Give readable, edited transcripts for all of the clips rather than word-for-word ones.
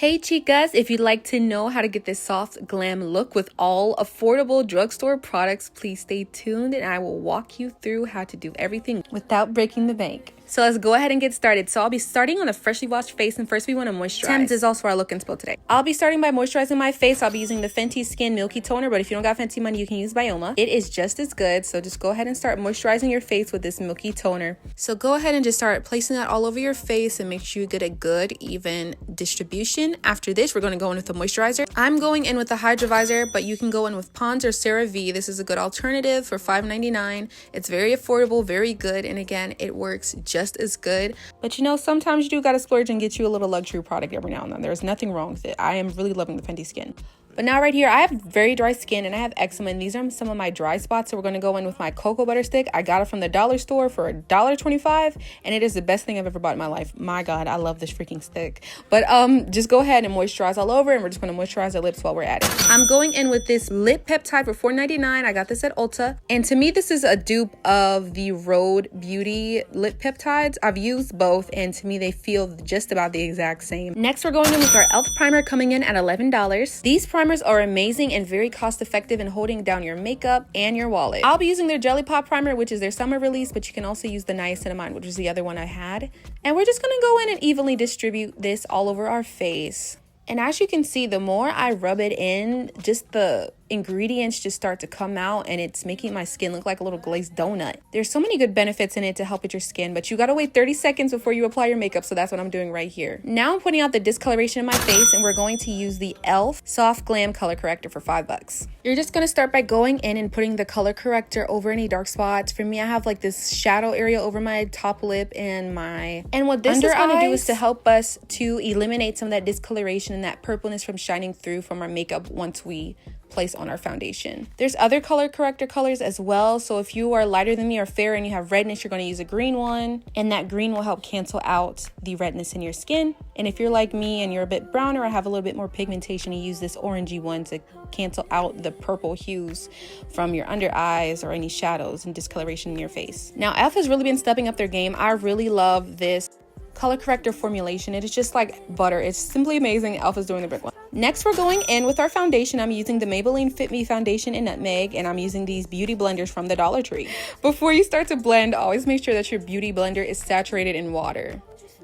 Hey chicas, if you'd like to know how to get this soft glam look with all affordable drugstore products, please stay tuned and I will walk you through how to do everything without breaking the bank. So let's go ahead and get started. So I'll be starting on a freshly washed face, and first we want to moisturize. Thames is also our look inspo today. I'll be starting by moisturizing my face. I'll be using the Fenty Skin Milky Toner, but if you don't got Fenty money, you can use Bioma. It is just as good, so just go ahead and start moisturizing your face with this Milky Toner. So go ahead and just start placing that all over your face and make sure you get a good, even distribution. After this, we're going to go in with the moisturizer. I'm going in with the Hydrovisor, but you can go in with Pond's or CeraVe. This is a good alternative for $5.99. It's very affordable, very good, and again, it works just as good. But you know, sometimes you do gotta splurge and get you a little luxury product every now and then. There's nothing wrong with it. I am really loving the Fenty Skin. But now right here, I have very dry skin and I have eczema, and these are some of my dry spots. So we're gonna go in with my cocoa butter stick. I got it from the dollar store for $1.25, and it is the best thing I've ever bought in my life. My God, I love this freaking stick. But just go ahead and moisturize all over, and we're just gonna moisturize our lips while we're at it. I'm going in with this lip peptide for $4.99. I got this at Ulta, and to me, this is a dupe of the Rhode Beauty lip peptides. I've used both, and to me, they feel just about the exact same. Next, we're going in with our e.l.f. primer, coming in at $11. These primers are amazing and very cost effective in holding down your makeup and your wallet. I'll be using their Jelly Pop primer, which is their summer release, but you can also use the Niacinamide, which is the other one I had. And we're just gonna go in and evenly distribute this all over our face. And as you can see, the more I rub it in, just the ingredients just start to come out, and it's making my skin look like a little glazed donut. There's so many good benefits in it to help with your skin, but you gotta wait 30 seconds before you apply your makeup, so that's what I'm doing right here. Now I'm putting out the discoloration in my face, and we're going to use the e.l.f. Soft Glam Color Corrector for $5. You're just gonna start by going in and putting the color corrector over any dark spots. For me, I have like this shadow area over my top lip and what this is gonna do is to help us to eliminate some of that discoloration and that purpleness from shining through from our makeup once we place on our foundation. There's other color corrector colors as well, so if you are lighter than me or fair and you have redness, you're going to use a green one, and that green will help cancel out the redness in your skin. And if you're like me and you're a bit browner or have a little bit more pigmentation, you use this orangey one to cancel out the purple hues from your under eyes or any shadows and discoloration in your face. Now e.l.f. has really been stepping up their game. I really love this color corrector formulation. It is just like butter. It's simply amazing. e.l.f. is doing the big one. Next, we're going in with our foundation. I'm using the Maybelline Fit Me foundation in Nutmeg, and I'm using these beauty blenders from the Dollar Tree. Before you start to blend, always make sure that your beauty blender is saturated in water.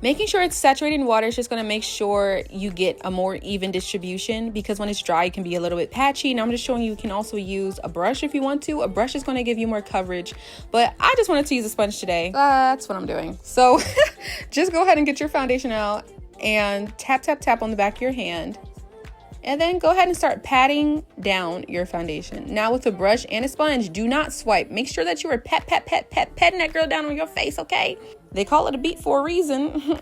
Making sure it's saturated in water is just going to make sure you get a more even distribution, because when it's dry, it can be a little bit patchy. And I'm just showing you can also use a brush if you want to. A brush is going to give you more coverage, but I just wanted to use a sponge today. That's what I'm doing. So just go ahead and get your foundation out and tap, tap, tap on the back of your hand. And then go ahead and start patting down your foundation. Now with a brush and a sponge, do not swipe. Make sure that you are petting that girl down on your face, okay? They call it a beat for a reason.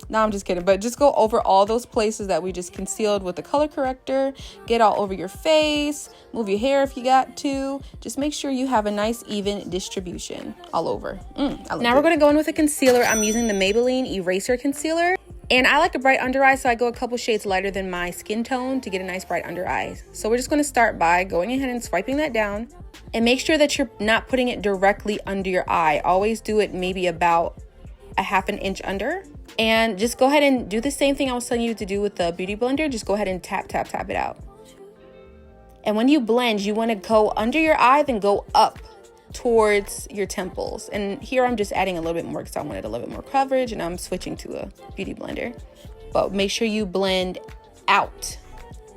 No, I'm just kidding. But just go over all those places that we just concealed with the color corrector. Get all over your face. Move your hair if you got to. Just make sure you have a nice even distribution all over. Now we're going to go in with a concealer. I'm using the Maybelline Eraser Concealer. And I like a bright under eye, so I go a couple shades lighter than my skin tone to get a nice bright under eye. So we're just going to start by going ahead and swiping that down. And make sure that you're not putting it directly under your eye. Always do it maybe about a half an inch under. And just go ahead and do the same thing I was telling you to do with the beauty blender. Just go ahead and tap, tap, tap it out. And when you blend, you want to go under your eye, then go up towards your temples. And here I'm just adding a little bit more because I wanted a little bit more coverage, and I'm switching to a beauty blender. But make sure you blend out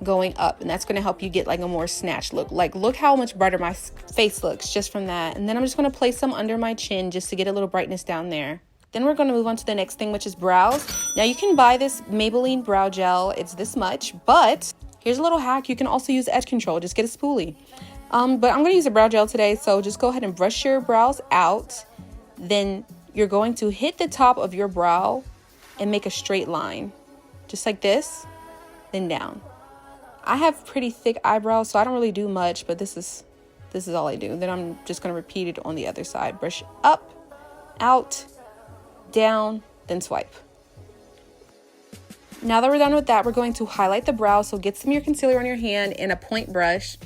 going up, and that's going to help you get like a more snatched look. Like, look how much brighter my face looks just from that. And then I'm just going to place some under my chin just to get a little brightness down there. Then we're going to move on to the next thing, which is brows. Now you can buy this Maybelline brow gel. It's this much, but here's a little hack. You can also use edge control. Just get a spoolie. But I'm going to use a brow gel today, so just go ahead and brush your brows out. Then you're going to hit the top of your brow and make a straight line, just like this, then down. I have pretty thick eyebrows, so I don't really do much, but this is all I do. Then I'm just going to repeat it on the other side. Brush up, out, down, then swipe. Now that we're done with that, we're going to highlight the brow. So get some of your concealer on your hand and a point brush,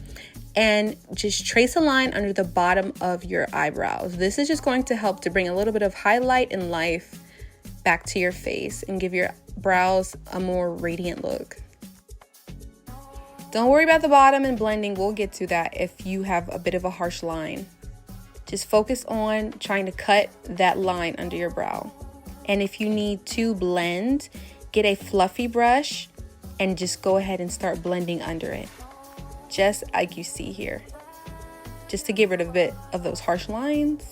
and just trace a line under the bottom of your eyebrows. This is just going to help to bring a little bit of highlight and life back to your face and give your brows a more radiant look. Don't worry about the bottom and blending. We'll get to that if you have a bit of a harsh line. Just focus on trying to cut that line under your brow. And if you need to blend, get a fluffy brush and just go ahead and start blending under it. Just like you see here. Just to get rid of a bit of those harsh lines.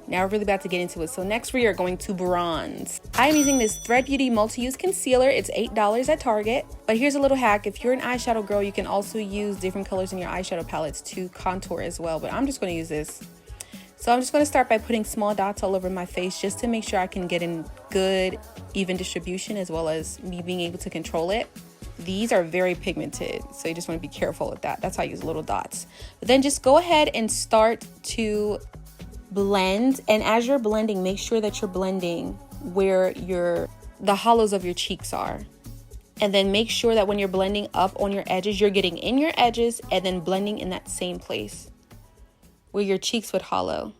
Now we're really about to get into it. So next we are going to bronze. I'm using this Thread Beauty multi-use concealer. It's $8 at Target. But here's a little hack. If you're an eyeshadow girl, you can also use different colors in your eyeshadow palettes to contour as well. But I'm just going to use this. So I'm just going to start by putting small dots all over my face just to make sure I can get in good, even distribution as well as me being able to control it. These are very pigmented, so you just want to be careful with that. That's why I use little dots. But then just go ahead and start to blend, and as you're blending, make sure that you're blending where the hollows of your cheeks are. And then make sure that when you're blending up on your edges, you're getting in your edges and then blending in that same place where your cheeks would hollow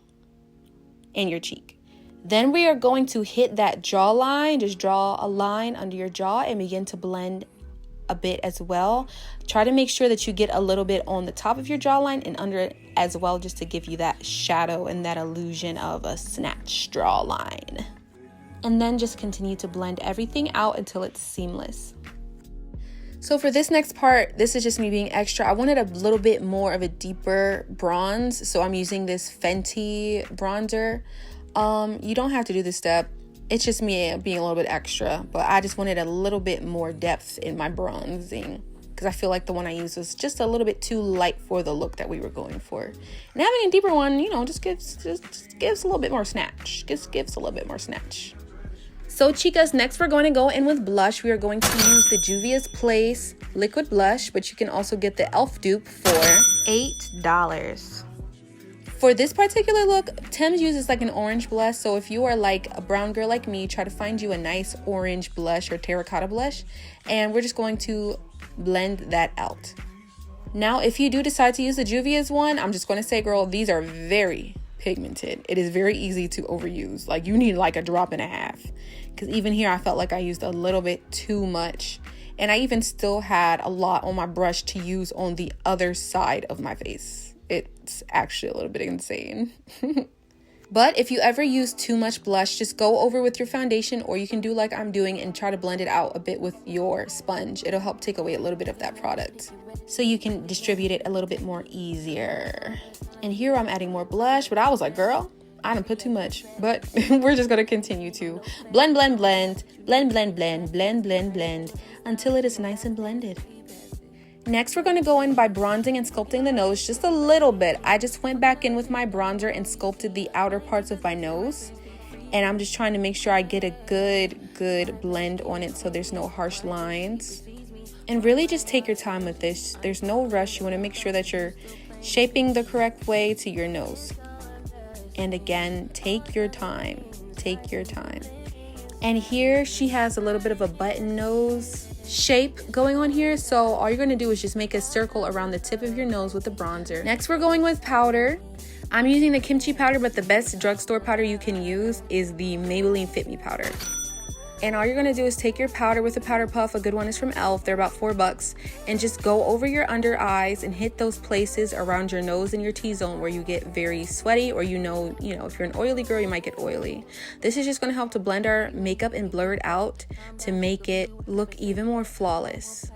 in your cheek. Then we are going to hit that jawline. Just draw a line under your jaw and begin to blend a bit as well. Try to make sure that you get a little bit on the top of your jawline and under it as well, just to give you that shadow and that illusion of a snatched jawline. And then just continue to blend everything out until it's seamless. So for this next part, this is just me being extra. I wanted a little bit more of a deeper bronze, so I'm using this Fenty bronzer. You don't have to do this step. It's just me being a little bit extra, but I just wanted a little bit more depth in my bronzing because I feel like the one I used was just a little bit too light for the look that we were going for. And having a deeper one, you know, just gives a little bit more snatch. Just gives a little bit more snatch. So chicas, next we're going to go in with blush. We are going to use the Juvia's Place liquid blush, but you can also get the e.l.f. dupe for $8. For this particular look, Tim's uses like an orange blush. So if you are like a brown girl like me, try to find you a nice orange blush or terracotta blush. And we're just going to blend that out. Now, if you do decide to use the Juvia's one, I'm just going to say, girl, these are very pigmented. It is very easy to overuse. Like you need like a drop and a half. Because even here, I felt like I used a little bit too much. And I even still had a lot on my brush to use on the other side of my face. It's actually a little bit insane. But if you ever use too much blush, just go over with your foundation, or you can do like I'm doing and try to blend it out a bit with your sponge. It'll help take away a little bit of that product so you can distribute it a little bit more easier. And here I'm adding more blush, but I was like, girl, I didn't put too much. But we're just going to continue to blend, blend, blend, blend, blend, blend, blend, blend, blend until it is nice and blended. Next, we're going to go in by bronzing and sculpting the nose just a little bit. I just went back in with my bronzer and sculpted the outer parts of my nose. And I'm just trying to make sure I get a good blend on it so there's no harsh lines. And really just take your time with this. There's no rush. You want to make sure that you're shaping the correct way to your nose. And again, take your time. Take your time. And here she has a little bit of a button nose shape going on here. So all you're going to do is just make a circle around the tip of your nose with the bronzer. Next, we're going with powder. I'm using the kimchi powder, but the best drugstore powder you can use is the Maybelline Fit Me powder. And all you're going to do is take your powder with a powder puff. A good one is from e.l.f. They're about $4. And just go over your under eyes and hit those places around your nose and your T-zone where you get very sweaty, or you know, if you're an oily girl, you might get oily. This is just going to help to blend our makeup and blur it out to make it look even more flawless.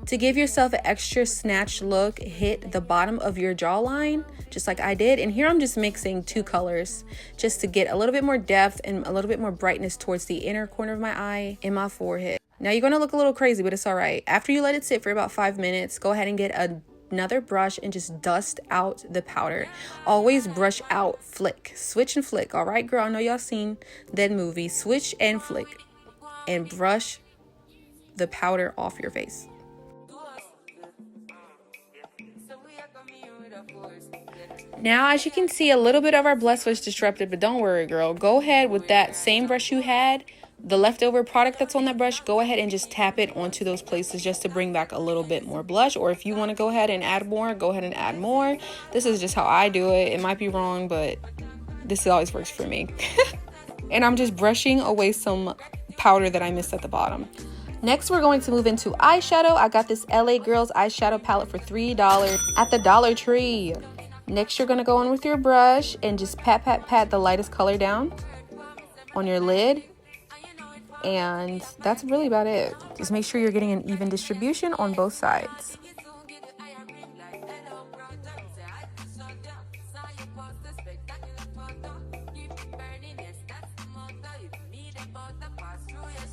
To give yourself an extra snatch look, hit the bottom of your jawline, just like I did. And here I'm just mixing two colors just to get a little bit more depth and a little bit more brightness towards the inner corner of my eye and my forehead. Now you're going to look a little crazy, but it's all right. After you let it sit for about 5 minutes, go ahead and get another brush and just dust out the powder. Always brush out, flick, switch and flick. All right, girl, I know y'all seen that movie. Switch and flick and brush the powder off your face. Now, as you can see, a little bit of our blush was disrupted, but don't worry, girl. Go ahead with that same brush you had. the leftover product that's on that brush, go ahead and just tap it onto those places just to bring back a little bit more blush. Or if you want to go ahead and add more, go ahead and add more. This is just how I do it. It might be wrong, but this always works for me. And I'm just brushing away some powder that I missed at the bottom. Next, we're going to move into eyeshadow. I got this LA Girls eyeshadow palette for $3 at the Dollar Tree. Next, you're going to go in with your brush and just pat the lightest color down on your lid. And that's really about it. Just make sure you're getting an even distribution on both sides.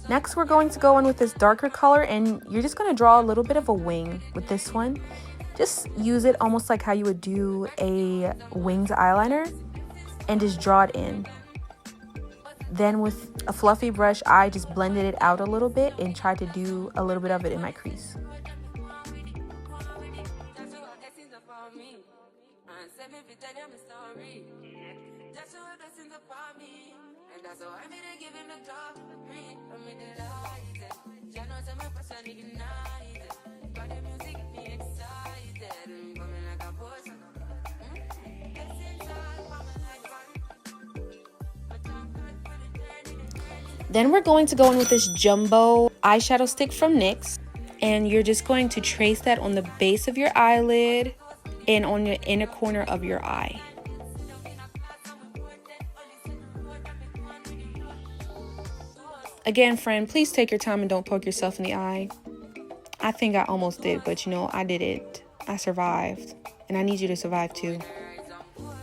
Next, we're going to go in with this darker color, and you're just going to draw a little bit of a wing with this one. Just use it almost like how you would do a winged eyeliner and just draw it in. Then with a fluffy brush, I just blended it out a little bit and tried to do a little bit of it in my crease. Then we're going to go in with this jumbo eyeshadow stick from NYX, and you're just going to trace that on the base of your eyelid and on the inner corner of your eye. Again, friend, please take your time and don't poke yourself in the eye. I think I almost did, but you know, I did it. I survived, and I need you to survive too.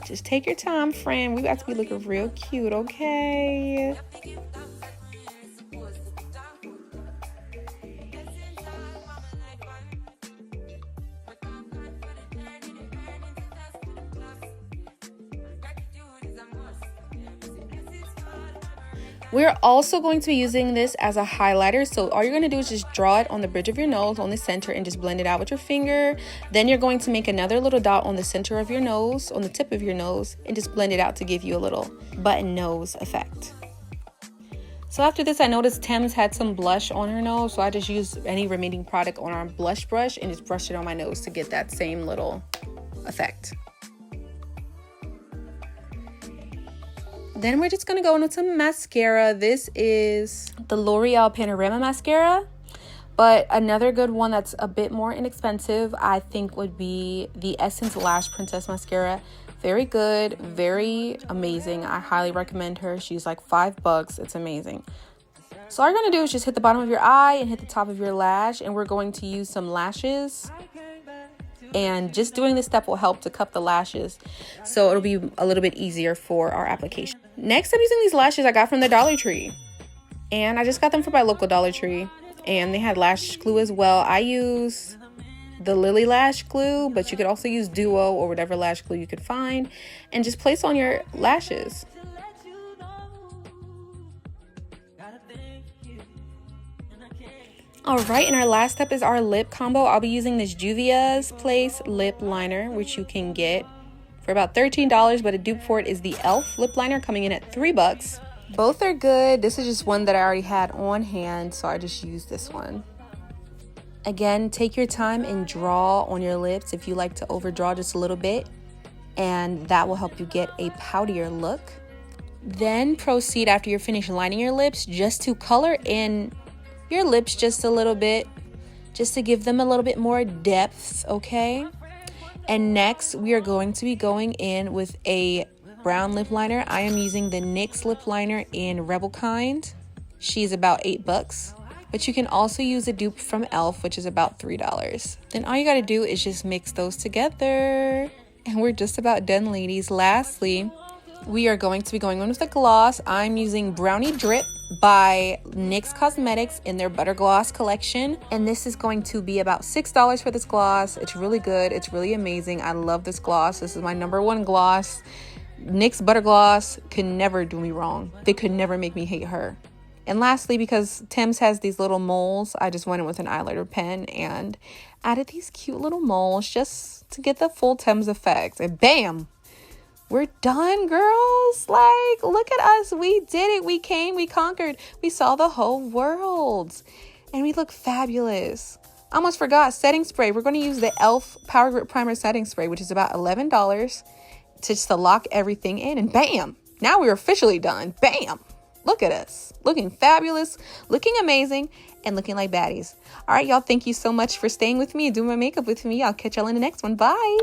Just take your time, friend. We got to be looking real cute, okay? We're also going to be using this as a highlighter. So all you're going to do is just draw it on the bridge of your nose, on the center, and just blend it out with your finger. Then you're going to make another little dot on the center of your nose, on the tip of your nose, and just blend it out to give you a little button nose effect. So after this, I noticed Thames had some blush on her nose, so I just used any remaining product on our blush brush and just brushed it on my nose to get that same little effect. Then we're just going to go in with some mascara. This is the L'Oreal Panorama Mascara. But another good one that's a bit more inexpensive, I think, would be the Essence Lash Princess Mascara. Very good, very amazing. I highly recommend her. She's like $5. It's amazing. So all you're going to do is just hit the bottom of your eye and hit the top of your lash. And we're going to use some lashes. And just doing this step will help to cup the lashes, so it'll be a little bit easier for our application. Next, I'm using these lashes I got from the Dollar Tree. And I just got them from my local Dollar Tree. And they had lash glue as well. I use the Lily Lash Glue, but you could also use Duo or whatever lash glue you could find. And just place on your lashes. Alright, and our last step is our lip combo. I'll be using this Juvia's Place lip liner, which you can get for about $13, but a dupe for it is the e.l.f. lip liner, coming in at $3. Both are good. This is just one that I already had on hand, so I just used this one. Again, take your time and draw on your lips if you like to overdraw just a little bit, and that will help you get a poutier look. Then proceed, after you're finished lining your lips, just to color in your lips just a little bit, just to give them a little bit more depth, okay? And next, we are going to be going in with a brown lip liner. I am using the NYX lip liner in Rebel Kind. She's about $8, but you can also use a dupe from e.l.f., which is about $3. Then all you got to do is just mix those together, and we're just about done, ladies. Lastly, we are going to be going on with a gloss. I'm using Brownie Drip by NYX Cosmetics in their Butter Gloss collection, and this is going to be about $6 for this gloss. It's really good. It's really amazing. I love this gloss. This is my #1 gloss. NYX Butter Gloss could never do me wrong. They could never make me hate her. And lastly, because Thames has these little moles, I just went in with an eyeliner pen and added these cute little moles just to get the full Thames effect. And bam! We're done, girls. Like, look at us. We did it. We came, we conquered. We saw the whole world. And we look fabulous. I almost forgot, setting spray. We're going to use the e.l.f. Power Grip Primer setting spray, which is about $11 to lock everything in. And bam, now we're officially done. Bam. Look at us. Looking fabulous, looking amazing, and looking like baddies. All right, y'all, thank you so much for staying with me and doing my makeup with me. I'll catch y'all in the next one. Bye.